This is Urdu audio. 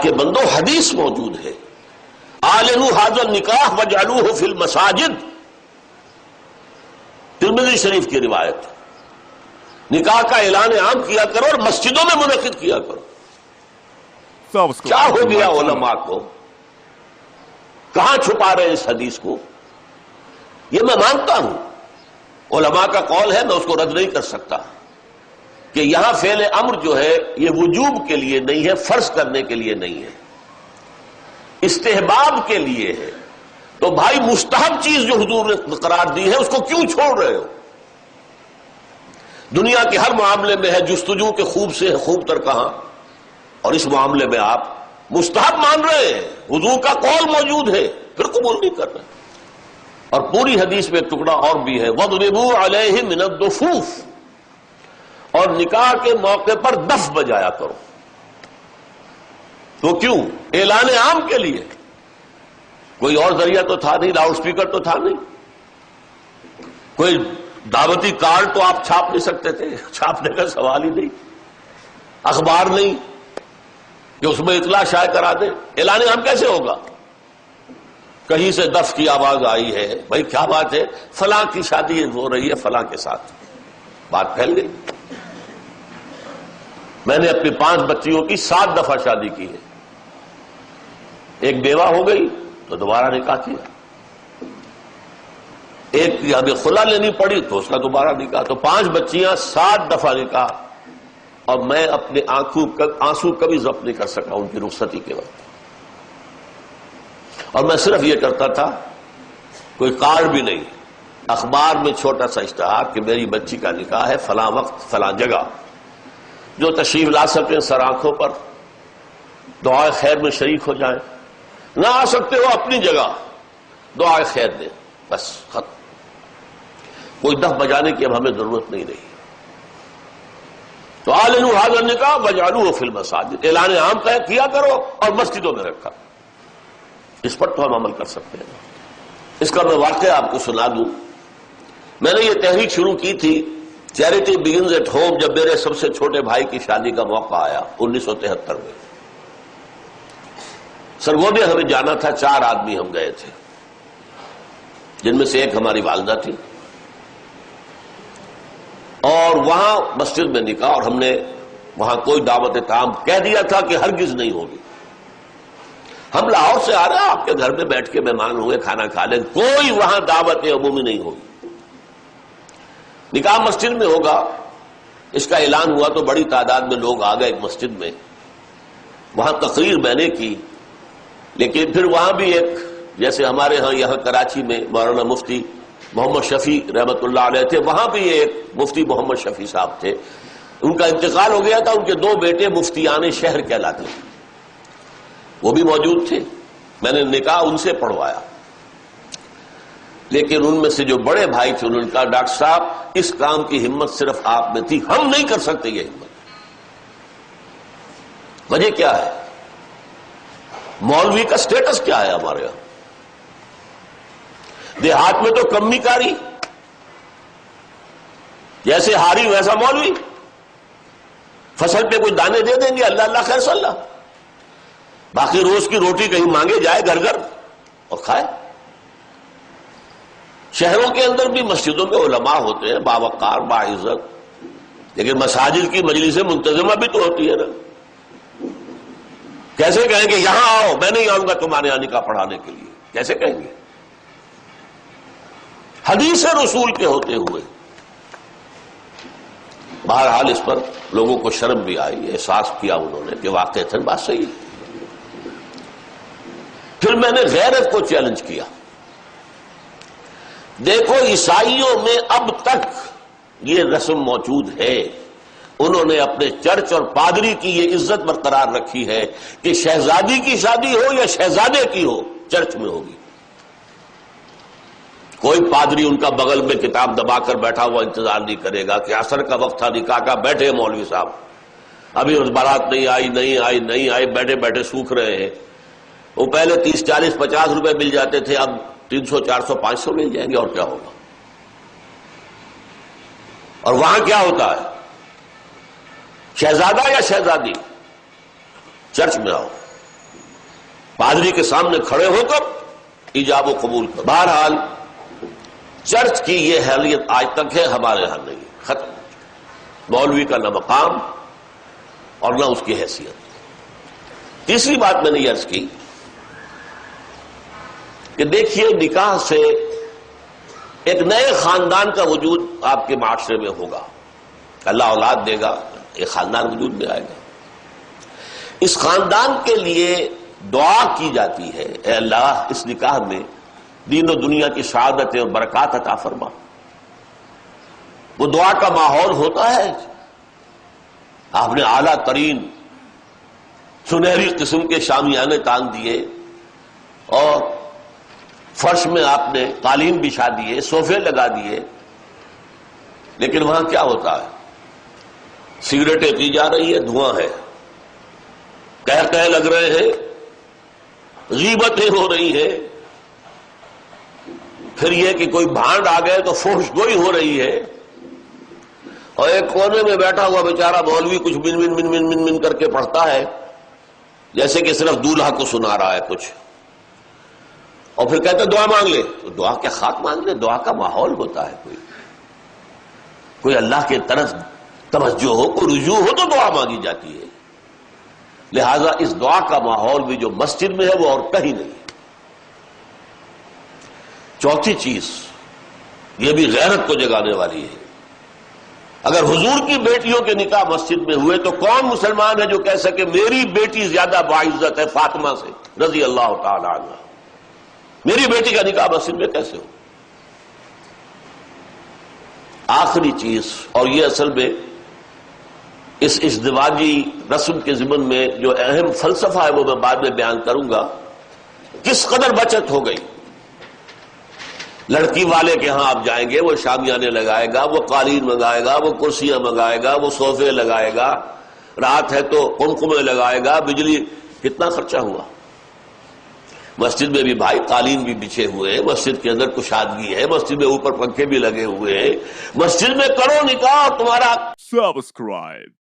کے بندو حدیث موجود ہے، اعلنوا ھذا النکاح واجعلوہ فی المساجد، ترمذی شریف کی روایت، نکاح کا اعلان عام کیا کرو اور مسجدوں میں منعقد کیا کرو۔ کیا ہو گیا علماء کو؟ کہاں چھپا رہے اس حدیث کو؟ یہ میں مانتا ہوں، علماء کا قول ہے، میں اس کو رد نہیں کر سکتا کہ یہاں فعل امر جو ہے یہ وجوب کے لیے نہیں ہے، فرض کرنے کے لیے نہیں ہے، استحباب کے لیے ہے۔ تو بھائی مستحب چیز جو حضور نے قرار دی ہے اس کو کیوں چھوڑ رہے ہو؟ دنیا کے ہر معاملے میں ہے جستجو کے خوب سے خوب تر کہاں، اور اس معاملے میں آپ مستحب مان رہے ہیں، حضور کا قول موجود ہے پھر قبول نہیں کر رہے۔ اور پوری حدیث میں ایک ٹکڑا اور بھی ہے، وَاضْرِبُوا عَلَيْهِمْ مِنَ الدُّفُوفِ، اور نکاح کے موقع پر دف بجایا کرو۔ تو کیوں؟ اعلان عام کے لیے، کوئی اور ذریعہ تو تھا نہیں، لاؤڈ سپیکر تو تھا نہیں، کوئی دعوتی کارڈ تو آپ چھاپ نہیں سکتے تھے، چھاپنے کا سوال ہی نہیں، اخبار نہیں کہ اس میں اطلاع شائع کرا دیں۔ اعلان عام کیسے ہوگا؟ کہیں سے دف کی آواز آئی ہے، بھائی کیا بات ہے، فلاں کی شادی ہو رہی ہے فلاں کے ساتھ، بات پھیل گئی۔ میں نے اپنی 5 بچیوں کی 7 دفعہ شادی کی ہے، ایک بیوہ ہو گئی تو دوبارہ نکاح کیا، ایک ہمیں خلا لینی پڑی تو اس کا دوبارہ نکاح، تو 5 بچیاں 7 دفعہ نکاح، اور میں اپنے آنسو کبھی ضبط نہیں کر سکا ان کی رخصتی کے وقت۔ اور میں صرف یہ کرتا تھا، کوئی کارڈ بھی نہیں، اخبار میں چھوٹا سا اشتہار کہ میری بچی کا نکاح ہے فلاں وقت فلاں جگہ، جو تشریف لا سکیں سر آنکھوں پر دعائے خیر میں شریک ہو جائیں، نہ آ سکتے ہو اپنی جگہ دعائے خیر دیں، بس ختم۔ کوئی دف بجانے کی اب ہمیں ضرورت نہیں رہی۔ تو اعلنوا ھذا النکاح واجعلوہ فی المساجد، اعلان عام کیا کرو اور مسجدوں میں رکھا، اس پر تو ہم عمل کر سکتے ہیں۔ اس کا میں واقعہ آپ کو سنا دوں۔ میں نے یہ تحریک شروع کی تھی چیریٹی بگنز ایٹ ہوم جب میرے سب سے چھوٹے بھائی کی شادی کا موقع آیا 1973 میں۔ سرگودے ہمیں جانا تھا، 4 آدمی ہم گئے تھے، جن میں سے ایک ہماری والدہ تھی، اور وہاں مسجد میں نکاح، اور ہم نے وہاں کوئی دعوت طعام کہہ دیا تھا کہ ہرگز نہیں ہوگی۔ ہم لاہور سے آ رہے ہیں، آپ کے گھر میں بیٹھ کے مہمان ہوئے کھانا کھا لیں، کوئی وہاں دعوت عمومی نہیں ہوگی، نکاح مسجد میں ہوگا۔ اس کا اعلان ہوا تو بڑی تعداد میں لوگ آ گئے مسجد میں، وہاں تقریر میں نے کی، لیکن پھر وہاں بھی ایک، جیسے ہمارے ہاں یہاں کراچی میں مولانا مفتی محمد شفیع رحمۃ اللہ علیہ تھے، وہاں بھی ایک مفتی محمد شفیع صاحب تھے، ان کا انتقال ہو گیا تھا، ان کے 2 بیٹے مفتیان شہر کہلاتے تھے، وہ بھی موجود تھے، میں نے نکاح ان سے پڑھوایا۔ لیکن ان میں سے جو بڑے بھائی تھے انہوں نے کہا ڈاکٹر صاحب اس کام کی ہمت صرف آپ میں تھی، ہم نہیں کر سکتے یہ ہمت۔ وجہ کیا ہے؟ مولوی کا سٹیٹس کیا ہے ہمارے یہاں؟ دیہات میں تو کمی کاری، جیسے ہاری ویسا مولوی، فصل پہ کوئی دانے دے دیں گے اللہ اللہ خیر صلی اللہ، باقی روز کی روٹی کہیں مانگے جائے گھر گھر اور کھائے۔ شہروں کے اندر بھی مسجدوں میں علماء ہوتے ہیں باوقار باعزت، لیکن مساجد کی مجلسیں منتظمہ بھی تو ہوتی ہے نا۔ کیسے کہیں گے یہاں آؤ، میں نہیں آؤں گا تمہارے یہاں نکاح پڑھانے کے لیے، کیسے کہیں گے؟ حدیث رسول کے ہوتے ہوئے۔ بہرحال اس پر لوگوں کو شرم بھی آئی، احساس کیا انہوں نے کہ واقعتاً بات صحیح ہے۔ پھر میں نے غیرت کو چیلنج کیا۔ دیکھو عیسائیوں میں اب تک یہ رسم موجود ہے، انہوں نے اپنے چرچ اور پادری کی یہ عزت برقرار رکھی ہے کہ شہزادی کی شادی ہو یا شہزادے کی ہو چرچ میں ہوگی۔ کوئی پادری ان کا بغل میں کتاب دبا کر بیٹھا ہوا انتظار نہیں کرے گا کہ عصر کا وقت تھا نکاح کا، بیٹھے مولوی صاحب ابھی بارات نہیں آئی، بیٹھے بیٹھے سوکھ رہے ہیں۔ وہ پہلے 30 40 50 روپے مل جاتے تھے، اب 300 400 500 مل جائیں گے، اور کیا ہوگا؟ اور وہاں کیا ہوتا ہے؟ شہزادہ یا شہزادی چرچ میں آؤ، پادری کے سامنے کھڑے ہو کر ایجاب و قبول کر. بہرحال چرچ کی یہ حیثیت آج تک ہے، ہمارے یہاں نہیں، ختم. مولوی کا نہ مقام اور نہ اس کی حیثیت. تیسری بات میں نے یہ عرض کی کہ دیکھیے نکاح سے ایک نئے خاندان کا وجود آپ کے معاشرے میں ہوگا، اللہ اولاد دے گا، ایک خاندان وجود میں آئے گا. اس خاندان کے لیے دعا کی جاتی ہے، اے اللہ اس نکاح میں دین و دنیا کی سعادت اور برکات عطا فرما. وہ دعا کا ماحول ہوتا ہے. آپ نے اعلیٰ ترین سنہری قسم کے شامیانے تان دیے اور فرش میں آپ نے قالین بچھا دیے، صوفے لگا دیے، لیکن وہاں کیا ہوتا ہے؟ سگریٹیں پی جا رہی ہے، دھواں ہے، کہہ لگ رہے ہیں، غیبتیں ہو رہی ہیں، پھر یہ کہ کوئی بھانڈ آ گئے تو فحش گوئی ہو رہی ہے، اور ایک کونے میں بیٹھا ہوا بیچارہ مولوی کچھ من من من من من من کر کے پڑھتا ہے جیسے کہ صرف دولہا کو سنا رہا ہے کچھ، اور پھر کہتے دعا مانگ لے. تو دعا کیا خاک مانگ لے؟ دعا کا ماحول ہوتا ہے، کوئی اللہ کے طرف توجہ ہو، کوئی رجوع ہو تو دعا مانگی جاتی ہے. لہذا اس دعا کا ماحول بھی جو مسجد میں ہے وہ اور کہیں نہیں. چوتھی چیز یہ بھی غیرت کو جگانے والی ہے. اگر حضور کی بیٹیوں کے نکاح مسجد میں ہوئے تو کون مسلمان ہے جو کہہ سکے میری بیٹی زیادہ باعزت ہے فاطمہ سے رضی اللہ تعالی عنہ؟ میری بیٹی کا نکاح مسجد میں کیسے ہو؟ آخری چیز، اور یہ اصل میں اس ازدواجی رسم کے ضمن میں جو اہم فلسفہ ہے وہ میں بعد میں بیان کروں گا. کس قدر بچت ہو گئی. لڑکی والے کے ہاں آپ جائیں گے، وہ شامیانے لگائے گا، وہ قالین منگائے گا، وہ کرسیاں منگائے گا، وہ صوفے لگائے گا، رات ہے تو قمقمے لگائے گا، بجلی. کتنا خرچہ ہوا. مسجد میں بھی بھائی قالین بھی بچھے ہوئے ہیں، مسجد کے اندر کشادگی ہے، مسجد میں اوپر پنکھے بھی لگے ہوئے ہیں. مسجد میں کرو نکاح اور تمہارا سبسکرائب